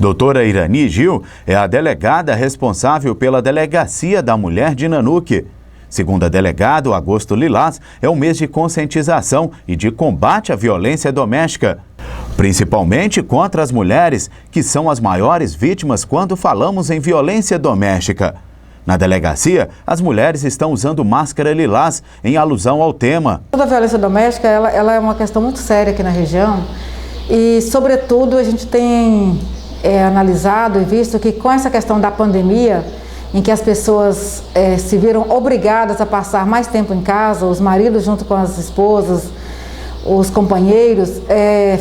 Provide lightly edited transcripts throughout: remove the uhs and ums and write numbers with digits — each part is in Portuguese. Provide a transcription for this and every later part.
Doutora Irani Gil é a delegada responsável pela Delegacia da Mulher de Nanuque. Segundo a delegada, o Agosto Lilás é um mês de conscientização e de combate à violência doméstica, principalmente contra as mulheres, que são as maiores vítimas quando falamos em violência doméstica. Na delegacia, as mulheres estão usando máscara lilás em alusão ao tema. A violência doméstica ela é uma questão muito séria aqui na região e, sobretudo, a gente tem analisado e visto que com essa questão da pandemia, em que as pessoas se viram obrigadas a passar mais tempo em casa, os maridos junto com as esposas, os companheiros,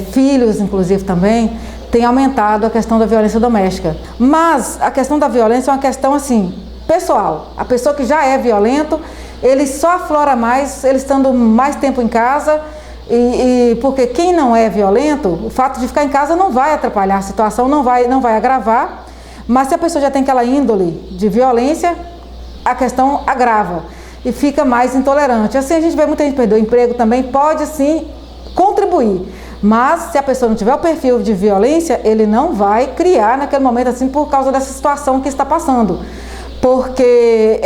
filhos inclusive também, tem aumentado a questão da violência doméstica. Mas a questão da violência é uma questão assim, pessoal. A pessoa que já é violento, ele só aflora mais, ele estando mais tempo em casa, porque quem não é violento, o fato de ficar em casa não vai atrapalhar a situação, não vai agravar, mas se a pessoa já tem aquela índole de violência, a questão agrava e fica mais intolerante. Assim a gente vê muita gente perder o emprego também, pode sim contribuir, mas se a pessoa não tiver o perfil de violência, ele não vai criar naquele momento assim por causa dessa situação que está passando. Porque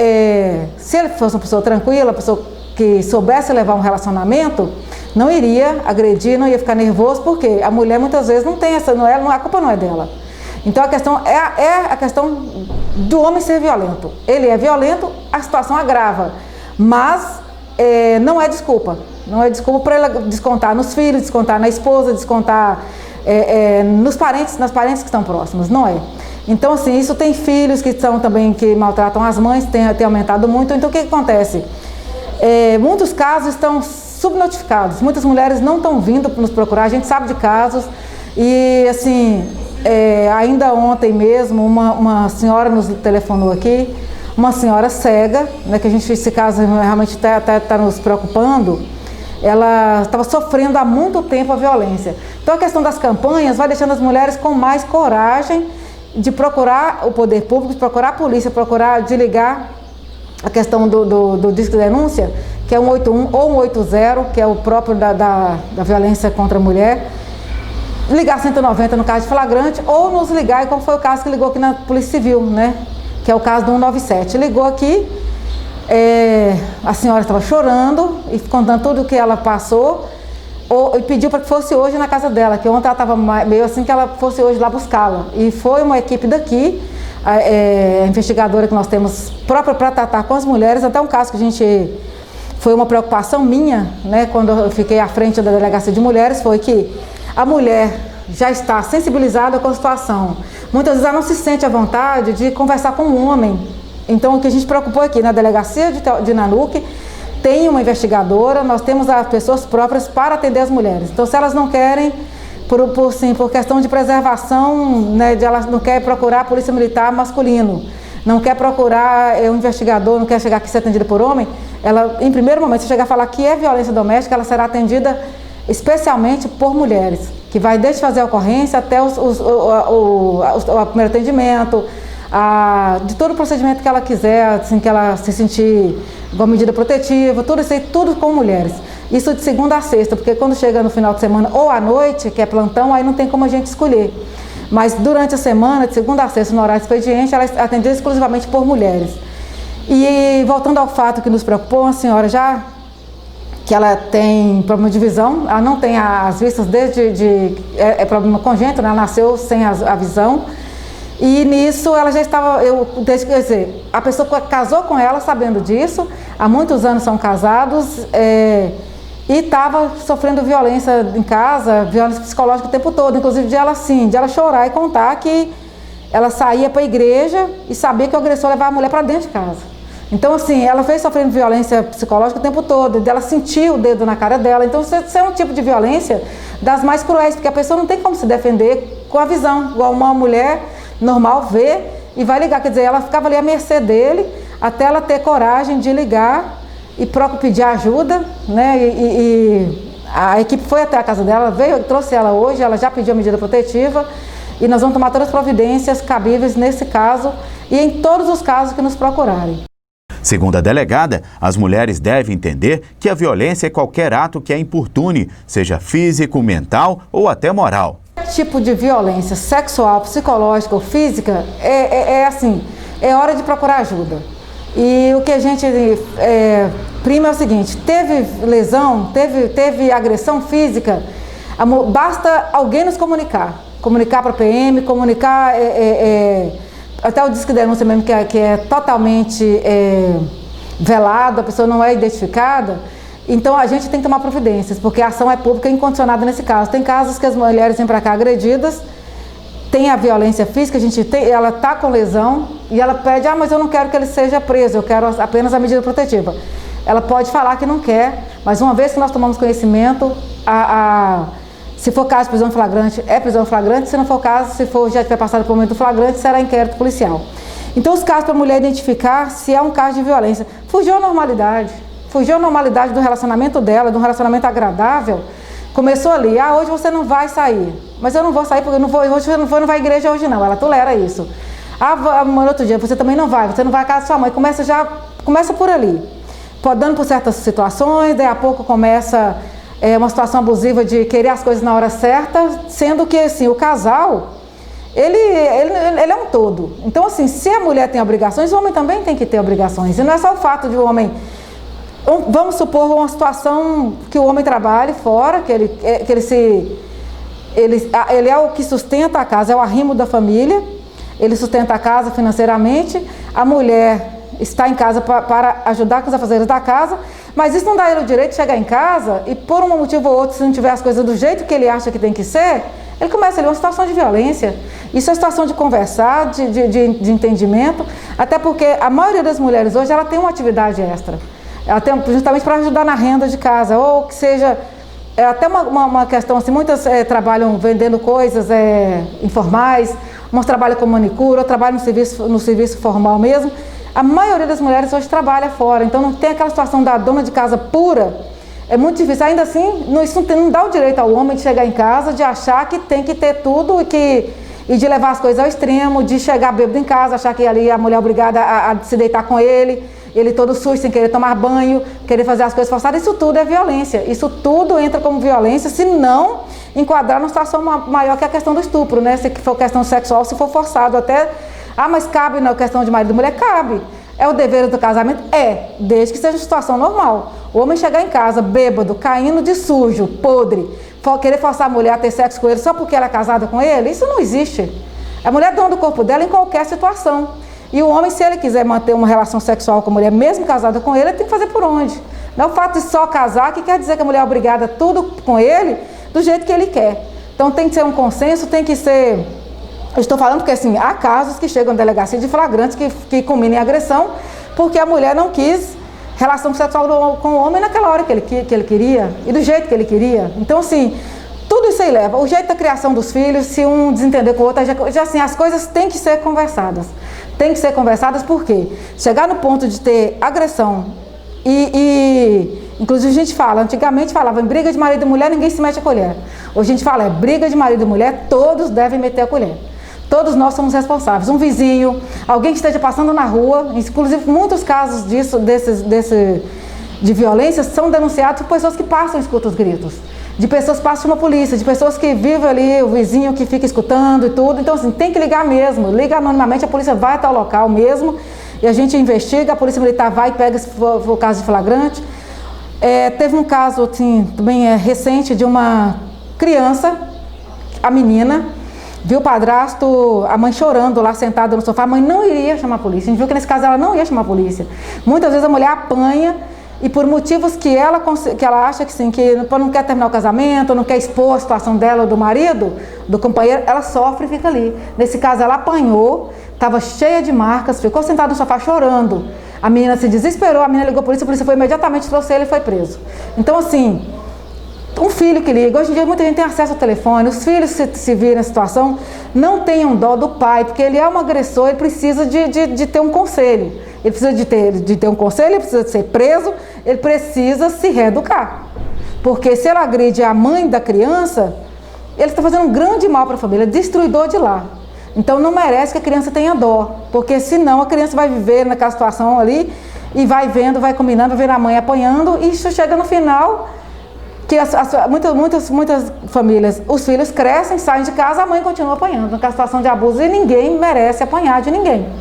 se ele fosse uma pessoa tranquila, uma pessoa que soubesse levar um relacionamento, não iria agredir, não ia ficar nervoso, porque a mulher muitas vezes não tem a culpa não é dela. Então a questão é a questão do homem ser violento. Ele é violento, a situação agrava, mas não é desculpa. Não é desculpa para ela descontar nos filhos, descontar na esposa, descontar nas parentes que estão próximos, não é. Então assim, isso tem filhos que são também, que maltratam as mães, tem aumentado muito. Então o que acontece? Muitos casos estão subnotificados, muitas mulheres não estão vindo nos procurar, a gente sabe de casos e assim, ainda ontem mesmo uma senhora nos telefonou aqui, uma senhora cega, né, que esse caso realmente está nos preocupando. Ela estava sofrendo há muito tempo a violência. Então a questão das campanhas vai deixando as mulheres com mais coragem de procurar o poder público, de procurar a polícia, de ligar a questão do disco de denúncia, que é 181 ou 180, que é o próprio da violência contra a mulher. Ligar 190 no caso de flagrante, ou nos ligar, como foi o caso que ligou aqui na Polícia Civil, né? Que é o caso do 197. Ligou aqui, a senhora estava chorando e contando tudo o que ela passou, e pediu para que fosse hoje na casa dela, que ontem ela estava meio assim, que ela fosse hoje lá buscá-la. E foi uma equipe daqui, a investigadora que nós temos própria para tratar com as mulheres, até um caso que foi uma preocupação minha, né, quando eu fiquei à frente da Delegacia de Mulheres, foi que a mulher já está sensibilizada com a situação. Muitas vezes ela não se sente à vontade de conversar com um homem. Então o que a gente preocupou aqui na Delegacia de Nanuque, tem uma investigadora, nós temos as pessoas próprias para atender as mulheres. Então se elas não querem, por questão de preservação, né, de elas não querem procurar a polícia militar masculino, não quer procurar um investigador, não quer chegar aqui ser atendida por homem, ela, em primeiro momento, se chegar a falar que é violência doméstica, ela será atendida especialmente por mulheres, que vai desde fazer a ocorrência até o primeiro atendimento, de todo o procedimento que ela quiser, assim, que ela se sentir igual medida protetiva, tudo isso aí, tudo com mulheres. Isso de segunda a sexta, porque quando chega no final de semana ou à noite, que é plantão, aí não tem como a gente escolher. Mas durante a semana, de segunda a sexta, no horário de expediente, ela é atendida exclusivamente por mulheres. E voltando ao fato que nos preocupou, uma senhora que ela tem problema de visão, ela não tem as vistas é problema congênito, né? Ela nasceu sem a visão. E nisso ela já estava, quer dizer, a pessoa casou com ela sabendo disso, há muitos anos são casados, e estava sofrendo violência em casa, violência psicológica o tempo todo, inclusive de ela chorar e contar que ela saía para a igreja e sabia que o agressor levava a mulher para dentro de casa. Então assim, ela veio sofrendo violência psicológica o tempo todo, ela sentiu o dedo na cara dela. Então isso é um tipo de violência das mais cruéis, porque a pessoa não tem como se defender com a visão, igual uma mulher normal vê e vai ligar, quer dizer, ela ficava ali à mercê dele, até ela ter coragem de ligar e pedir ajuda, né, e a equipe foi até a casa dela, trouxe ela hoje, ela já pediu a medida protetiva e nós vamos tomar todas as providências cabíveis nesse caso e em todos os casos que nos procurarem. Segundo a delegada, as mulheres devem entender que a violência é qualquer ato que a importune, seja físico, mental ou até moral. tipo de violência sexual, psicológica ou física, é hora de procurar ajuda. E o que a gente prima é o seguinte: teve lesão, teve agressão física, basta alguém nos comunicar para a PM, comunicar até o disque denúncia mesmo, que é totalmente velado, a pessoa não é identificada. Então a gente tem que tomar providências, porque a ação é pública e incondicionada nesse caso. Tem casos que as mulheres vêm para cá agredidas, tem a violência física, ela está com lesão e ela pede: mas eu não quero que ele seja preso, eu quero apenas a medida protetiva. Ela pode falar que não quer, mas uma vez que nós tomamos conhecimento, se for caso de prisão flagrante, é prisão flagrante. Se não for caso, se já tiver passado por momento flagrante, será inquérito policial. Então os casos para a mulher identificar se é um caso de violência. Fugiu à normalidade do relacionamento dela, de um relacionamento agradável. Começou ali: hoje você não vai sair. Mas eu não vou sair porque hoje você não vai à igreja hoje não. Ela tolera isso. No outro dia, você também não vai à casa da sua mãe. Começa por ali. Dando por certas situações, daí a pouco começa uma situação abusiva de querer as coisas na hora certa, sendo que assim, o casal, ele é um todo. Então assim, se a mulher tem obrigações, o homem também tem que ter obrigações. E não é só o fato de o homem... Vamos supor uma situação que o homem trabalhe fora, que ele é o que sustenta a casa, é o arrimo da família, ele sustenta a casa financeiramente, a mulher está em casa para ajudar com os afazeres da casa, mas isso não dá ele o direito de chegar em casa e por um motivo ou outro, se não tiver as coisas do jeito que ele acha que tem que ser, ele começa ali uma situação de violência. Isso é situação de conversar, de entendimento, até porque a maioria das mulheres hoje, ela tem uma atividade extra. Ela tem justamente para ajudar na renda de casa, ou que seja, até uma questão assim, muitas trabalham vendendo coisas informais, umas trabalham com manicure, outras trabalham no serviço formal mesmo. A maioria das mulheres hoje trabalha fora, então não tem aquela situação da dona de casa pura, é muito difícil. Ainda assim, isso não dá o direito ao homem de chegar em casa, de achar que tem que ter tudo e de levar as coisas ao extremo, de chegar bêbado em casa, achar que ali a mulher é obrigada a se deitar com ele todo sujo, sem querer tomar banho, querer fazer as coisas forçadas. Isso tudo é violência, isso tudo entra como violência, se não enquadrar numa situação maior que a questão do estupro, né? Se for questão sexual, se for forçado até... mas cabe na questão de marido e mulher? Cabe. É o dever do casamento? Desde que seja uma situação normal. O homem chegar em casa bêbado, caindo de sujo, podre, querer forçar a mulher a ter sexo com ele só porque ela é casada com ele, isso não existe. A mulher é dona do corpo dela em qualquer situação. E o homem, se ele quiser manter uma relação sexual com a mulher, mesmo casada com ele tem que fazer por onde? Não é o fato de só casar que quer dizer que a mulher é obrigada a tudo com ele do jeito que ele quer. Então tem que ser um consenso, tem que ser... Eu estou falando porque assim, há casos que chegam à delegacia de flagrantes que culminam em agressão porque a mulher não quis relação sexual com o homem naquela hora que ele queria e do jeito que ele queria. Então assim, tudo isso aí leva. O jeito da criação dos filhos, se um desentender com o outro, já assim, as coisas têm que ser conversadas. Tem que ser conversadas porque chegar no ponto de ter agressão inclusive a gente fala, antigamente falava em briga de marido e mulher, ninguém se mete a colher. Hoje a gente fala, briga de marido e mulher, todos devem meter a colher. Todos nós somos responsáveis. Um vizinho, alguém que esteja passando na rua, inclusive muitos casos de violência são denunciados por pessoas que passam e escutam os gritos. De pessoas que passam uma polícia, de pessoas que vivem ali, o vizinho que fica escutando e tudo. Então assim, tem que ligar mesmo, liga anonimamente, a polícia vai até o local mesmo e a gente investiga, a polícia militar vai e pega se for o caso de flagrante. Teve um caso assim, também recente de uma criança, a menina, viu o padrasto, a mãe chorando lá sentada no sofá, a mãe não iria chamar a polícia. A gente viu que nesse caso ela não ia chamar a polícia. Muitas vezes a mulher apanha e por motivos que ela acha que sim, que não quer terminar o casamento, não quer expor a situação dela ou do marido, do companheiro, ela sofre e fica ali. Nesse caso ela apanhou, estava cheia de marcas, ficou sentada no sofá chorando. A menina se desesperou, a menina ligou a polícia foi imediatamente, trouxe ele e foi preso. Então assim, um filho que liga, hoje em dia muita gente tem acesso ao telefone, os filhos se virem na situação, não tenham dó do pai, porque ele é um agressor, ele precisa de ter um conselho, ele precisa de ter um conselho, ele precisa de ser preso, ele precisa se reeducar, porque se ela agride a mãe da criança, ele está fazendo um grande mal para a família, destruidor de lar. Então não merece que a criança tenha dó, porque senão a criança vai viver naquela situação ali, e vai vendo, vai combinando, vai ver a mãe apanhando, e isso chega no final... que muitas famílias, os filhos crescem, saem de casa, a mãe continua apanhando, naquela situação de abuso, e ninguém merece apanhar de ninguém.